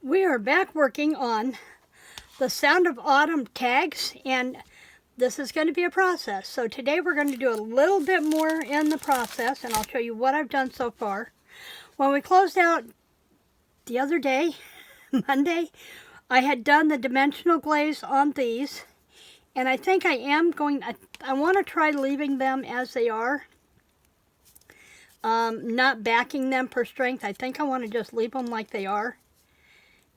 We are back working on the Sound of Autumn tags, and this is going to be a process. So today we're going to do a little bit more in the process, and I'll show you what I've done so far. When we closed out the other day, Monday, I had done the dimensional glaze on these, and I think I am going, I want to try leaving them as they are, not backing them per strength. I think I want to just leave them like they are.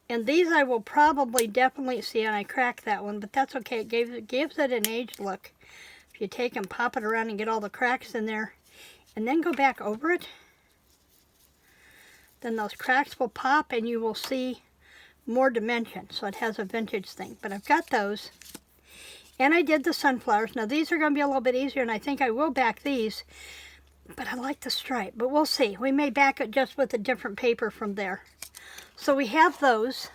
And these I will probably definitely see, and I cracked that one, but that's okay. It gives it an aged look. If you take and pop it around and get all the cracks in there, and then go back over it, then those cracks will pop and you will see more dimension. So it has a vintage thing. But I've got those. And I did the sunflowers. Now these are going to be a little bit easier, and I think I will back these. But I like the stripe, but we'll see. We may back it just with a different paper from there. So we have those,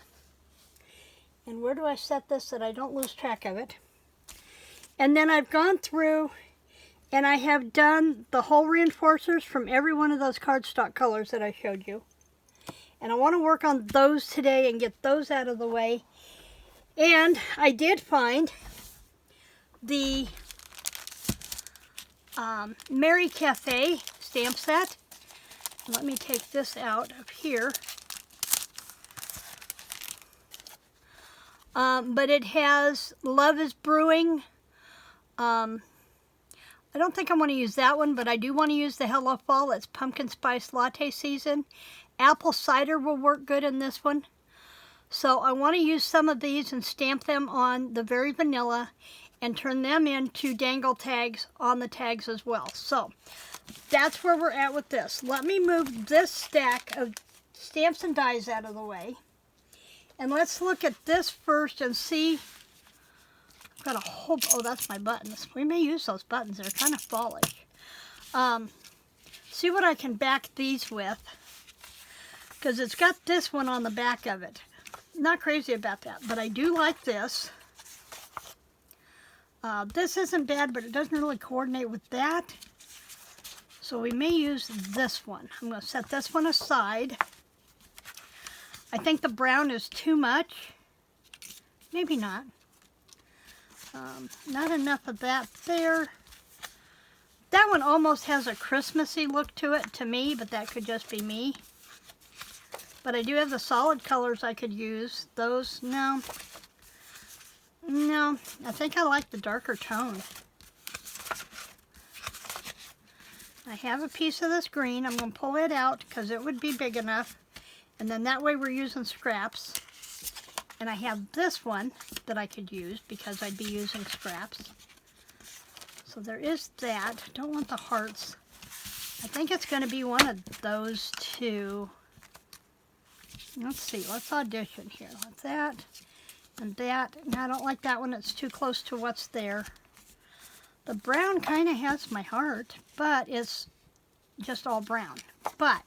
and where do I set this so that I don't lose track of it? And then I've gone through and I have done the hole reinforcers from every one of those cardstock colors that I showed you. And I want to work on those today and get those out of the way. And I did find the Mary Cafe stamp set. Let me take this out of here. But it has Love is Brewing. I don't think I want to use that one, but I do want to use the Hello Fall. It's pumpkin spice latte season. Apple cider will work good in this one. So I want to use some of these and stamp them on the Very Vanilla and turn them into dangle tags on the tags as well. So that's where we're at with this. Let me move this stack of stamps and dies out of the way. And let's look at this first and see. I've got a whole, oh, that's my buttons. We may use those buttons. They're kind of fallish. See what I can back these with. Because it's got this one on the back of it. Not crazy about that, but I do like this. This isn't bad, but it doesn't really coordinate with that. So we may use this one. I'm going to set this one aside. I think the brown is too much. Maybe not. Not enough of that there. That one almost has a Christmassy look to it to me, but that could just be me. But I do have the solid colors I could use. Those, no. No, I think I like the darker tone. I have a piece of this green. I'm going to pull it out because it would be big enough. And then that way we're using scraps. And I have this one that I could use because I'd be using scraps. So there is that. Don't want the hearts. I think it's going to be one of those two. Let's see. Let's audition here. Like that and that. And I don't like that one. It's too close to what's there. The brown kind of has my heart, but it's just all brown. But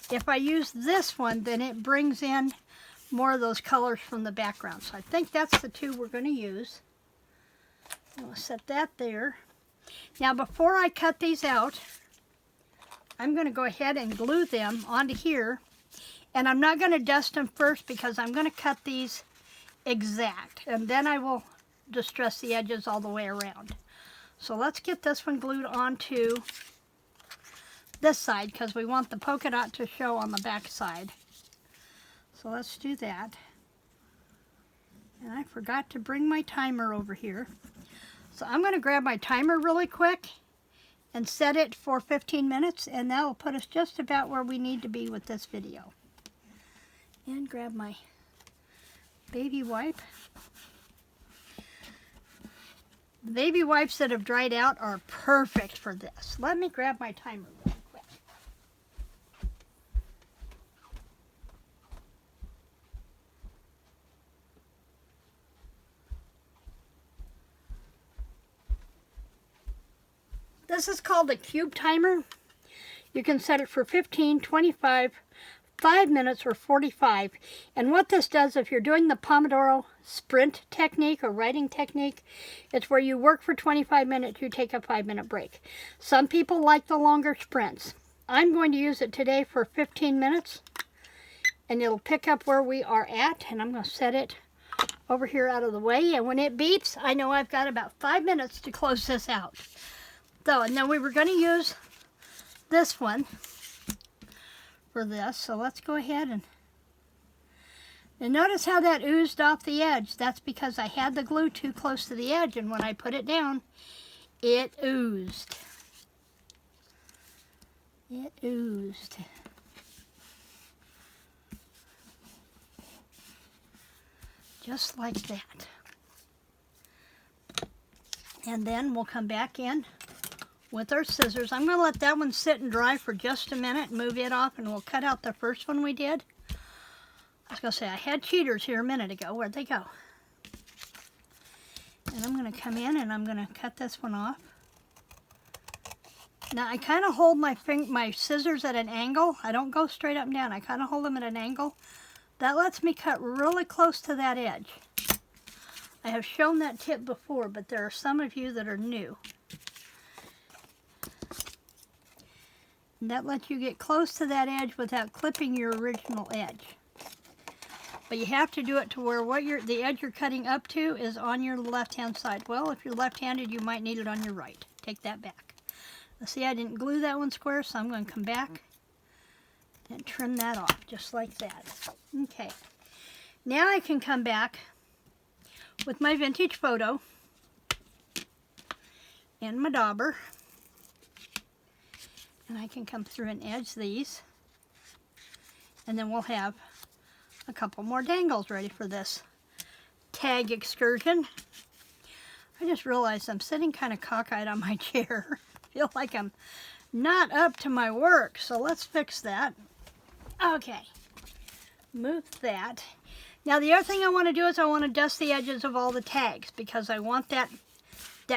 if I use this one, then it brings in more of those colors from the background. So I think that's the two we're going to use. I'll set that there. Now before I cut these out, I'm going to go ahead and glue them onto here. And I'm not going to dust them first because I'm going to cut these exact. And then I will distress the edges all the way around. So let's get this one glued onto this side because we want the polka dot to show on the back side. So let's do that. And I forgot to bring my timer over here. So I'm going to grab my timer really quick and set it for 15 minutes, and that will put us just about where we need to be with this video. And grab my baby wipe. The baby wipes that have dried out are perfect for this. Let me grab my timer real quick. This is called a cube timer. You can set it for 15, 25, 5 minutes, or 45. And what this does, if you're doing the Pomodoro sprint technique or writing technique, it's where you work for 25 minutes, you take a 5-minute break. Some people like the longer sprints. I'm going to use it today for 15 minutes. and it'll pick up where we are at, and I'm going to set it over here out of the way, and when it beeps, I know I've got about 5 minutes to close this out. So, and then we were going to use this one for this, so let's go ahead and notice how that oozed off the edge. That's because I had the glue too close to the edge, and when I put it down, it oozed. It oozed. Just like that. And then we'll come back in with our scissors. I'm going to let that one sit and dry for just a minute and move it off, and we'll cut out the first one we did. I was going to say, I had cheaters here a minute ago. Where'd they go? And I'm going to come in and I'm going to cut this one off. Now, I kind of hold my scissors at an angle. I don't go straight up and down. I kind of hold them at an angle. That lets me cut really close to that edge. I have shown that tip before, but there are some of you that are new. And that lets you get close to that edge without clipping your original edge. But you have to do it to where the edge you're cutting up to is on your left-hand side. Well, if you're left-handed, you might need it on your right. Take that back. Now, see, I didn't glue that one square, so I'm going to come back and trim that off, just like that. Okay. Now I can come back with my vintage photo and my dauber. And I can come through and edge these. And then we'll have a couple more dangles ready for this tag excursion. I just realized I'm sitting kind of cockeyed on my chair. I feel like I'm not up to my work, so let's fix that. Okay, move that. Now the other thing I want to do is I want to dust the edges of all the tags because I want that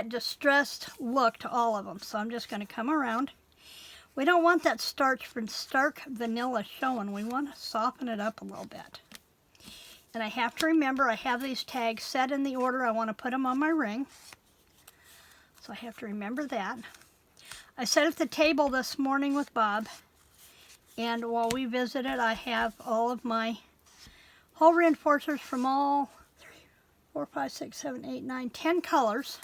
distressed look to all of them. So I'm just going to come around. We don't want that stark vanilla showing. We want to soften it up a little bit. And I have to remember I have these tags set in the order I want to put them on my ring. So I have to remember that. I sat at the table this morning with Bob, and while we visited, I have all of my hole reinforcers from all 4, 5, 6, 7, 8, 9, 10 colors.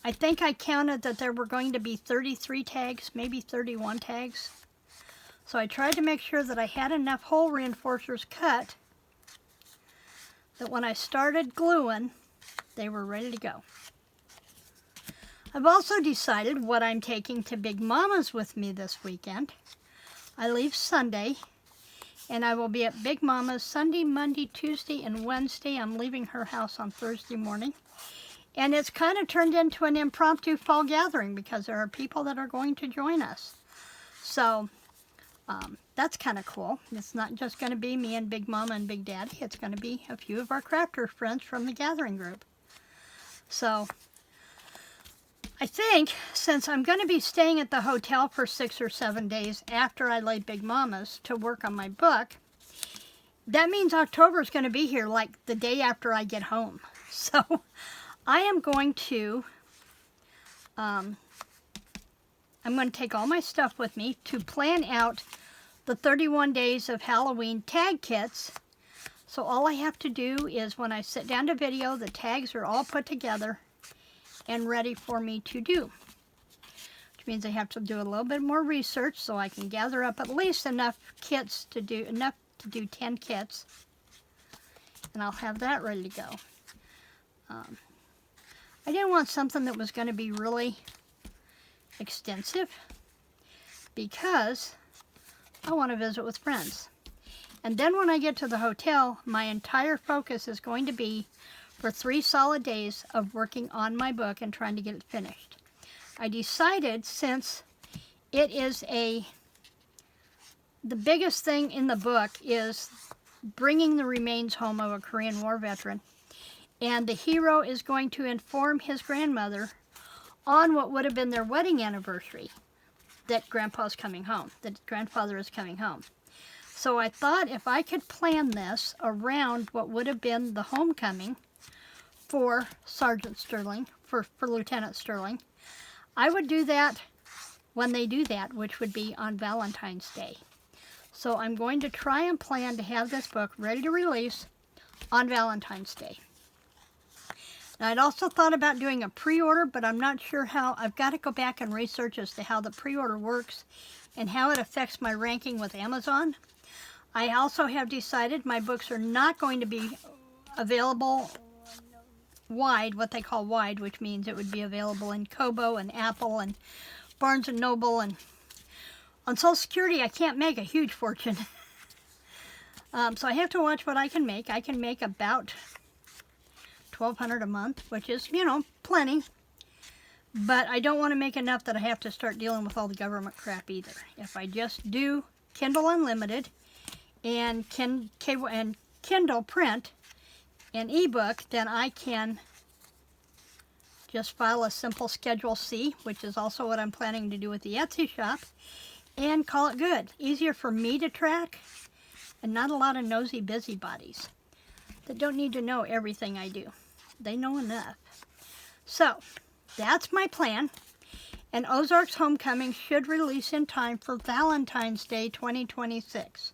I think I counted that there were going to be 33 tags, maybe 31 tags. So I tried to make sure that I had enough hole reinforcers cut that when I started gluing, they were ready to go. I've also decided what I'm taking to Big Mama's with me this weekend. I leave Sunday, and I will be at Big Mama's Sunday, Monday, Tuesday, and Wednesday. I'm leaving her house on Thursday morning. And it's kind of turned into an impromptu fall gathering because there are people that are going to join us. So that's kind of cool. It's not just going to be me and Big Mama and Big Daddy. It's going to be a few of our crafter friends from the gathering group. So I think since I'm going to be staying at the hotel for 6 or 7 days after I lay Big Mama's to work on my book, that means October is going to be here like the day after I get home. So I am going to take all my stuff with me to plan out the 31 days of Halloween tag kits. So all I have to do is when I sit down to video, the tags are all put together and ready for me to do. Which means I have to do a little bit more research so I can gather up at least enough kits to do 10 kits. And I'll have that ready to go. I didn't want something that was going to be really extensive because I want to visit with friends. And then when I get to the hotel, my entire focus is going to be for 3 solid days of working on my book and trying to get it finished. I decided since it is the biggest thing in the book is bringing the remains home of a Korean War veteran. And the hero is going to inform his grandmother on what would have been their wedding anniversary, that Grandpa's coming home, that Grandfather is coming home. So I thought if I could plan this around what would have been the homecoming for Sergeant Sterling, for Lieutenant Sterling, I would do that when they do that, which would be on Valentine's Day. So I'm going to try and plan to have this book ready to release on Valentine's Day. Now, I'd also thought about doing a pre-order, but I'm not sure how. I've got to go back and research as to how the pre-order works and how it affects my ranking with Amazon. I also have decided my books are not going to be available wide, what they call wide, which means it would be available in Kobo and Apple and Barnes & Noble. And on Social Security, I can't make a huge fortune. So I have to watch what I can make. I can make about $1,200 a month, which is, you know, plenty. But I don't want to make enough that I have to start dealing with all the government crap either. If I just do Kindle Unlimited and Kindle print and ebook, then I can just file a simple Schedule C, which is also what I'm planning to do with the Etsy shop, and call it good. Easier for me to track, and not a lot of nosy busybodies that don't need to know everything I do. They know enough. So, that's my plan. And Ozarks Homecoming should release in time for Valentine's Day 2026.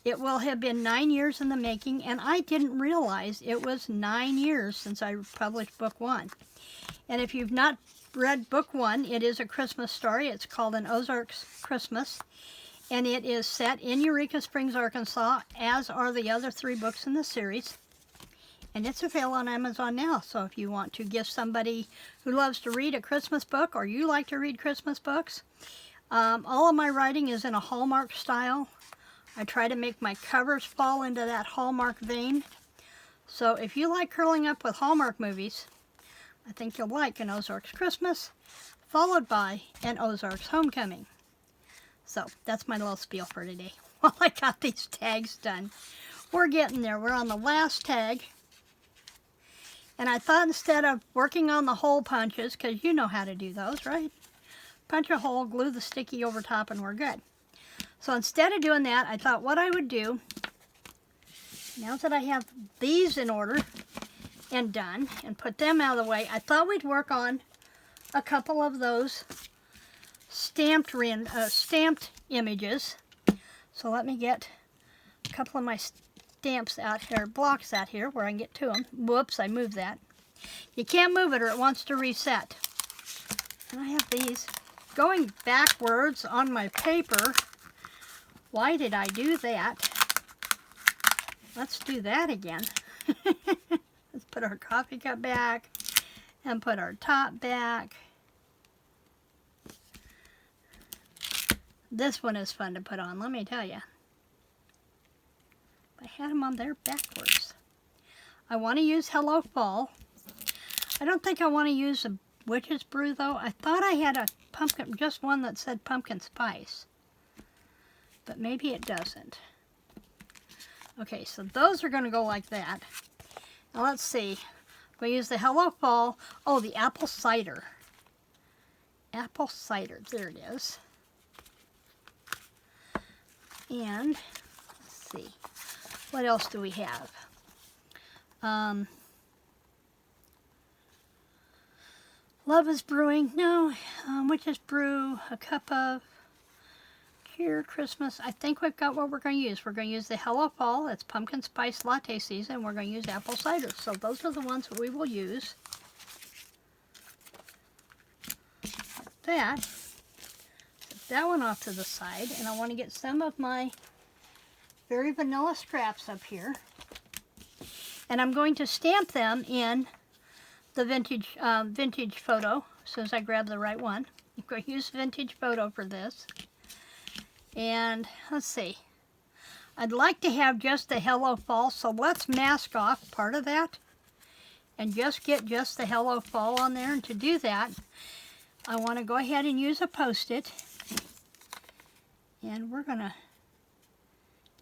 It will have been 9 years in the making, and I didn't realize it was 9 years since I published book 1. And if you've not read book 1, it is a Christmas story. It's called An Ozarks Christmas, and it is set in Eureka Springs, Arkansas, as are the other 3 books in the series. And it's available on Amazon now, so if you want to give somebody who loves to read a Christmas book, or you like to read Christmas books, all of my writing is in a Hallmark style. I try to make my covers fall into that Hallmark vein. So if you like curling up with Hallmark movies, I think you'll like An Ozarks Christmas, followed by An Ozarks Homecoming. So that's my little spiel for today. Well, I got these tags done. We're getting there. We're on the last tag. And I thought instead of working on the hole punches, because you know how to do those, right? Punch a hole, glue the sticky over top, and we're good. So instead of doing that, I thought what I would do, now that I have these in order and done, and put them out of the way, I thought we'd work on a couple of those stamped images. So let me get a couple of my stamps out here, blocks out here, where I can get to them. Whoops, I moved that. You can't move it or it wants to reset. And I have these going backwards on my paper. Why did I do that? Let's do that again. Let's put our coffee cup back and put our top back. This one is fun to put on, let me tell you. I had them on there backwards. I want to use Hello Fall. I don't think I want to use a witch's brew though. I thought I had a pumpkin, just one that said pumpkin spice. But maybe it doesn't. Okay, so those are going to go like that. Now let's see. We use the Hello Fall. Oh, the apple cider. Apple cider, there it is. And let's see. What else do we have? Love is brewing. No, witch's brew. A cup of cheer Christmas. I think we've got what we're going to use. We're going to use the Hello Fall. It's pumpkin spice latte season. We're going to use apple cider. So those are the ones that we will use. Like that. Set that one off to the side. And I want to get some of my very vanilla scraps up here. And I'm going to stamp them in the vintage photo as soon as I grab the right one. I'm going to use vintage photo for this. And let's see. I'd like to have just the Hello Fall, so let's mask off part of that and just get just the Hello Fall on there. And to do that, I want to go ahead and use a Post-it. And we're going to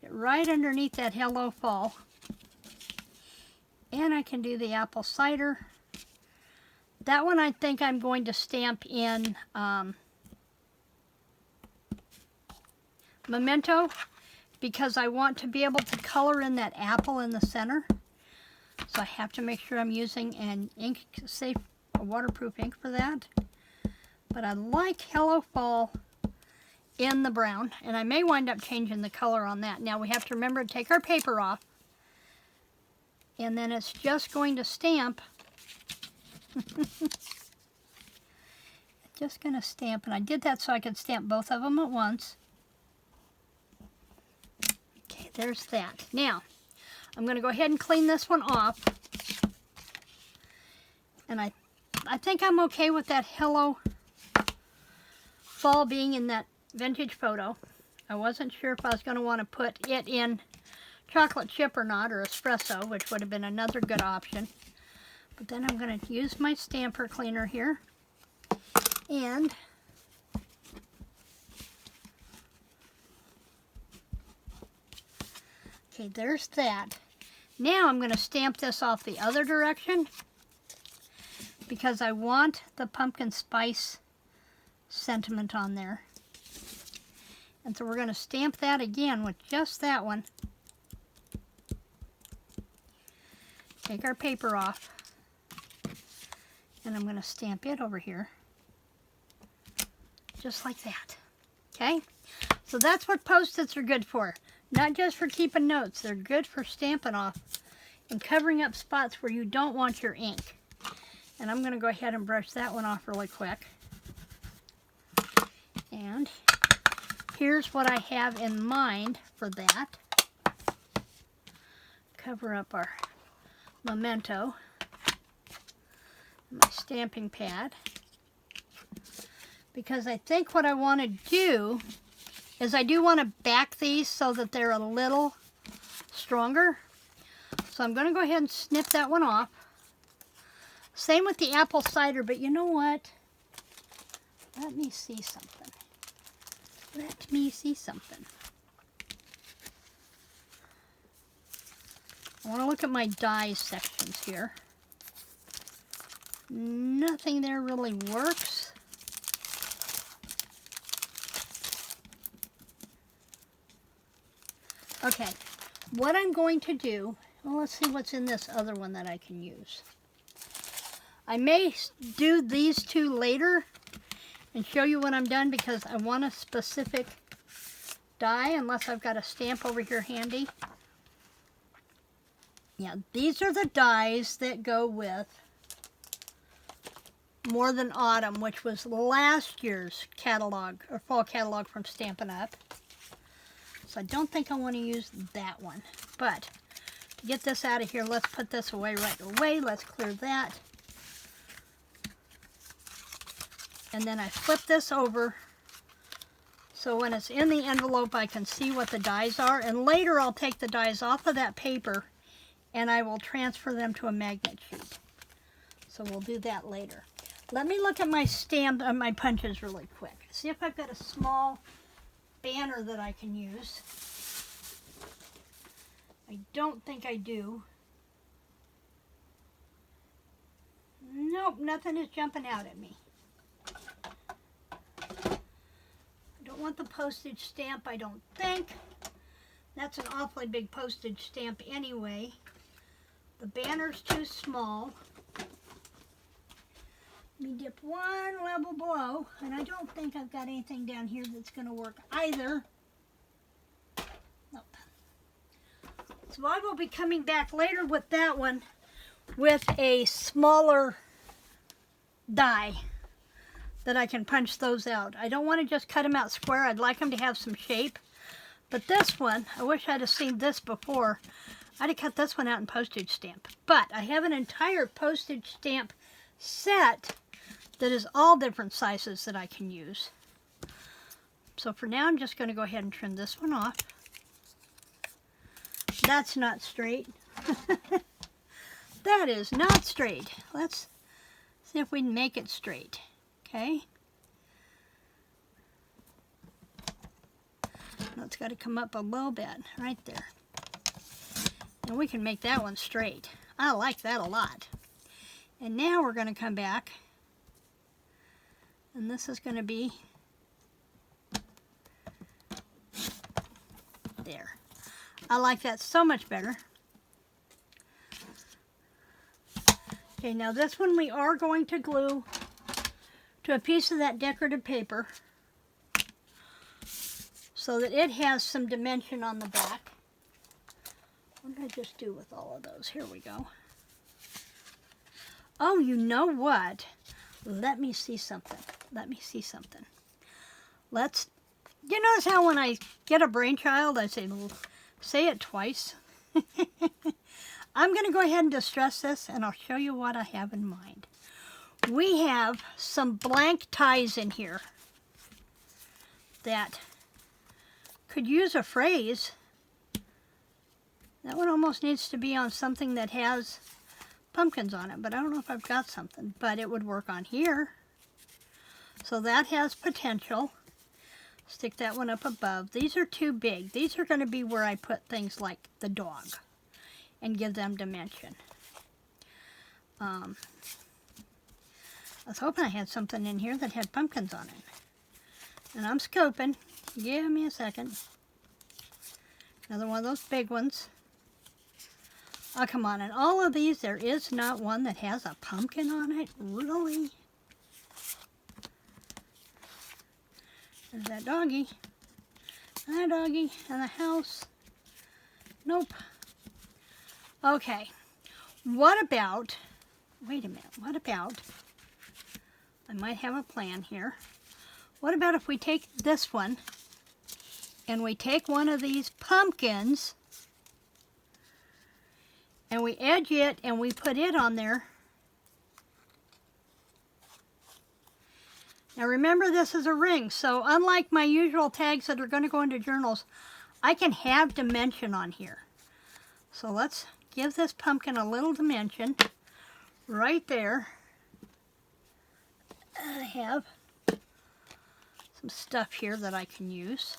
get right underneath that Hello Fall. And I can do the apple cider. That one I think I'm going to stamp in Memento, because I want to be able to color in that apple in the center. So I have to make sure I'm using an ink, safe, waterproof ink for that. But I like Hello Fall in the brown, and I may wind up changing the color on that. Now we have to remember to take our paper off, and then it's just going to stamp. Just going to stamp, and I did that so I could stamp both of them at once. Okay, there's that. Now, I'm going to go ahead and clean this one off. And I think I'm okay with that Hello Fall being in that vintage photo. I wasn't sure if I was going to want to put it in chocolate chip or not, or espresso, which would have been another good option. But then I'm going to use my stamper cleaner here. And okay, there's that. Now I'm going to stamp this off the other direction because I want the pumpkin spice sentiment on there. And so we're going to stamp that again with just that one. Take our paper off, and I'm going to stamp it over here. Just like that. Okay? So that's what Post-its are good for. Not just for keeping notes. They're good for stamping off and covering up spots where you don't want your ink. And I'm going to go ahead and brush that one off really quick. And here's what I have in mind for that. Cover up our memento. My stamping pad. Because I think what I want to do is I do want to back these so that they're a little stronger. So I'm going to go ahead and snip that one off. Same with the apple cider, but you know what? Let me see something. Let me see something. I want to look at my dies sections here. Nothing there really works. Okay, what I'm going to do, well, let's see what's in this other one that I can use. I may do these two later and show you when I'm done because I want a specific die unless I've got a stamp over here handy. Yeah, these are the dies that go with More Than Autumn, which was last year's catalog, or fall catalog from Stampin' Up. So I don't think I want to use that one. But to get this out of here, let's put this away right away. Let's clear that. And then I flip this over so when it's in the envelope I can see what the dies are. And later I'll take the dies off of that paper and I will transfer them to a magnet sheet. So we'll do that later. Let me look at my my punches really quick. See if I've got a small banner that I can use. I don't think I do. Nope, nothing is jumping out at me. I don't want the postage stamp, I don't think. That's an awfully big postage stamp anyway. The banner's too small. Let me dip one level below, and I don't think I've got anything down here that's going to work either. Nope. So I will be coming back later with that one with a smaller die that I can punch those out. I don't want to just cut them out square. I'd like them to have some shape. But this one, I wish I'd have seen this before. I'd have cut this one out in postage stamp. But I have an entire postage stamp set that is all different sizes that I can use. So for now, I'm just going to go ahead and trim this one off. That's not straight. That is not straight. Let's see if we can make it straight. Okay. That's got to come up a little bit right there. And we can make that one straight. I like that a lot. And now we're going to come back. And this is going to be there. I like that so much better. Okay, now this one we are going to glue to a piece of that decorative paper. so that it has some dimension on the back. What did I just do with all of those? Here we go. Oh, you know what? Let me see something. Let me see something. You notice how when I get a brainchild, I say it twice? I'm going to go ahead and distress this, and I'll show you what I have in mind. We have some blank ties in here that could use a phrase. That one almost needs to be on something that has pumpkins on it, but I don't know if I've got something, but it would work on here. So that has potential. Stick that one up above. These are too big. These are going to be where I put things like the dog and give them dimension. I was hoping I had something in here that had pumpkins on it. And I'm scoping. Give me a second. Another one of those big ones. Oh, come on. In all of these, there is not one that has a pumpkin on it? Really? There's that doggy. And that doggy. And the house. Nope. Okay. What about... Wait a minute. What about... I might have a plan here. What about if we take this one and we take one of these pumpkins and we edge it and we put it on there. Now remember, this is a ring, so unlike my usual tags that are going to go into journals, I can have dimension on here. So let's give this pumpkin a little dimension right there. I have some stuff here that I can use.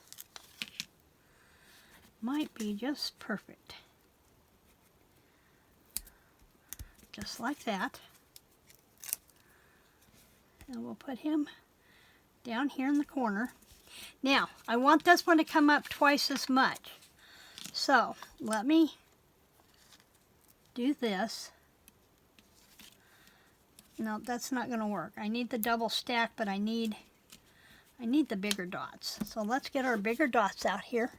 Might be just perfect. Just like that. And we'll put him down here in the corner. Now, I want this one to come up twice as much. So, let me do this. No, that's not going to work. I need the double stack, but I need the bigger dots. So let's get our bigger dots out here.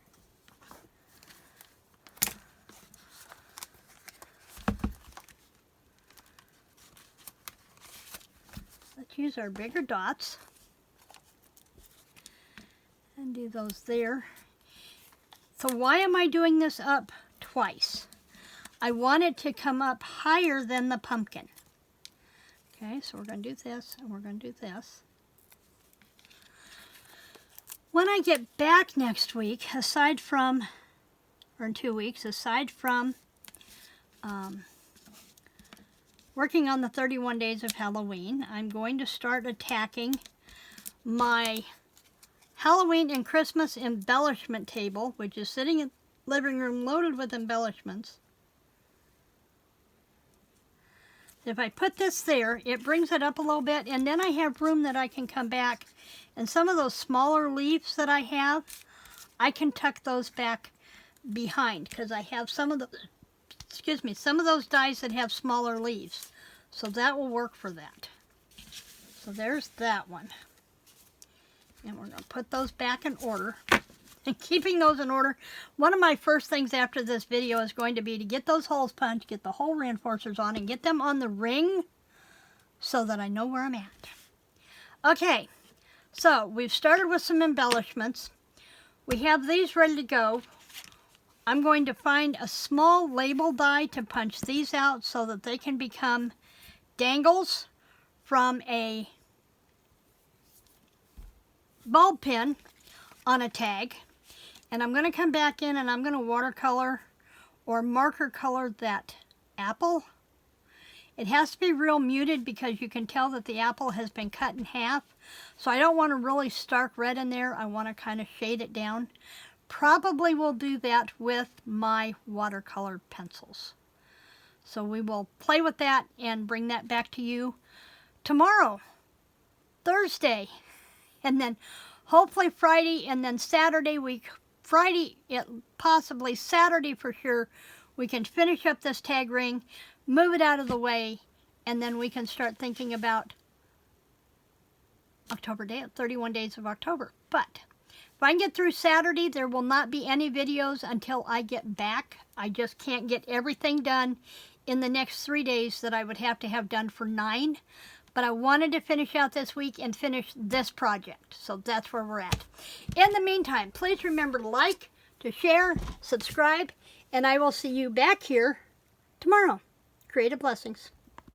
Let's use our bigger dots and do those there. So why am I doing this up twice? I want it to come up higher than the pumpkin. Okay, so we're going to do this, and we're going to do this. When I get back next week, or in 2 weeks, aside from working on the 31 days of Halloween, I'm going to start attacking my Halloween and Christmas embellishment table, which is sitting in the living room loaded with embellishments. If I put this there, it brings it up a little bit, and then I have room that I can come back, and some of those smaller leaves that I have, I can tuck those back behind, because I have some of those dies that have smaller leaves. So that will work for that. So there's that one. And we're going to put those back in order. And keeping those in order, one of my first things after this video is going to be to get those holes punched, get the hole reinforcers on, and get them on the ring so that I know where I'm at. Okay, so we've started with some embellishments. We have these ready to go. I'm going to find a small label die to punch these out so that they can become dangles from a bulb pin on a tag. And I'm going to come back in and I'm going to watercolor or marker color that apple. It has to be real muted because you can tell that the apple has been cut in half. So I don't want a really stark red in there. I want to kind of shade it down. Probably will do that with my watercolor pencils. So we will play with that and bring that back to you tomorrow, Thursday, and then hopefully Friday, and then Saturday possibly Saturday for sure, we can finish up this tag ring, move it out of the way, and then we can start thinking about 31 days of October. But If I can get through Saturday, there will not be any videos until I get back. I just can't get everything done in the next 3 days that I would have to have done for 9. But I wanted to finish out this week and finish this project. So that's where we're at. In the meantime, please remember to like, to share, subscribe, and I will see you back here tomorrow. Creative blessings.